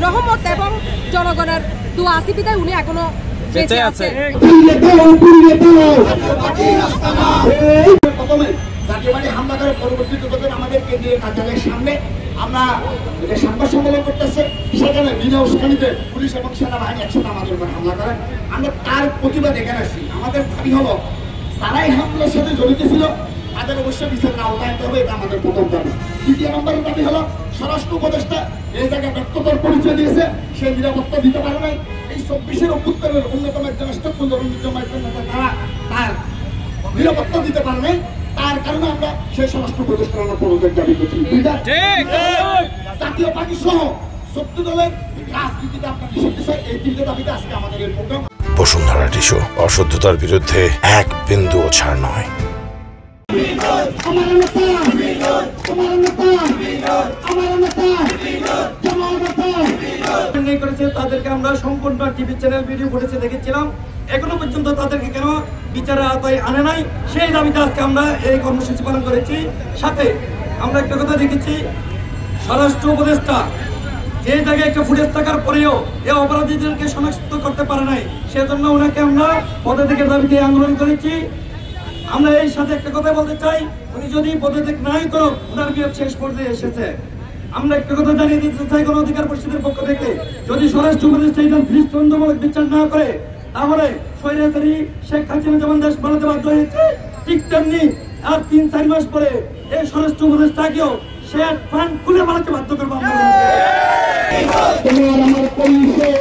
রহমত এবং জনগণের দোয়া আছে বিধায় উনি এখনো বেঁচে আছে। প্রথমে জাতীয়বাদী হামলা করে পরবর্তীতে যখন আমাদের কেন্দ্রীয় কার্যালয়ের সামনে আমরা সংবাদ সম্মেলন করতেছে, সেখানে বিনা উস্কানিতে পুলিশ এবং সেনাবাহিনী একসাথে আমাদের উপর হামলা করে। আমরা তার প্রতিবাদ এখানে আসছি। আমাদের দাবি হলো যারাই হামলার সাথে জড়িত ছিল তাদের অবশ্যই বিচার আওতায় আনতে হবে, এটা আমাদের প্রথম দাবি। দ্বিতীয় নম্বরের দাবি হলো স্বরাষ্ট্র উপদেষ্টা এই জায়গায় ব্যর্থতার পরিচয় দিয়েছে, সে নিরাপত্তা দিতে পারে নাই। এই 24-এর অভ্যুত্থানের অন্যতম একজন তারা তার নিরাপত্তা দিতে পারে নাই, তার কারণে আমরা সেই স্বরাষ্ট্র উপদেষ্টার পদত্যাগ দাবি করছি। জাতীয় পার্টি সহ 14 দলের রাজনীতিতে আপনার নিষিদ্ধ চাই, এই 3টে দাবিতে আজকে আমাদের এই প্রোগ্রাম। বসুন্ধরা টিস্যু, অশুদ্ধতার বিরুদ্ধে এক বিন্দুও ছাড় নয়। তাদেরকে আমরা সম্পূর্ণ টিভি চ্যানেল ভিডিও ফুটেজে দেখেছিলাম, এখনো পর্যন্ত তাদেরকে কেন বিচারের আওতায় আনে নাই, সেই দাবিতে আজকে আমরা এই কর্মসূচি পালন করেছি। সাথে আমরা একটা কথা দেখেছি, স্বরাষ্ট্র উপদেষ্টা যে জায়গায় একটা ফুটেজ থাকার পরেও এই অপরাধীদেরকে শনাক্ত করতে পারে নাই, সেজন্য ওনাকে আমরা পদত্যাগের দাবিতে আন্দোলন করেছি। আমরা এই সাথে একটা কথা বলতে চাই, উনি যদি পদত্যাগ নাই করো, ওনার বিয়োগ শেষ পর্যায়ে এসেছে। আমরা একটা কথা জানিয়ে দিতে চাই, গণ অধিকার পরিষদের পক্ষ থেকে যদি স্বরাষ্ট্র উপদেষ্টা এটা দৃষ্টান্তমূলক বিচার না করে, তাহলে স্বৈরাচারী শেখ হাসিনা যেমন দেশ বানাতে বাধ্য হয়েছে, ঠিক তেমনি আর 3-4 মাস পরে এই স্বরাষ্ট্র উপদেষ্টাকেও সে ফান্ড খুলে বানাতে বাধ্য করবো আমরা। তোমার আমার পরিষদ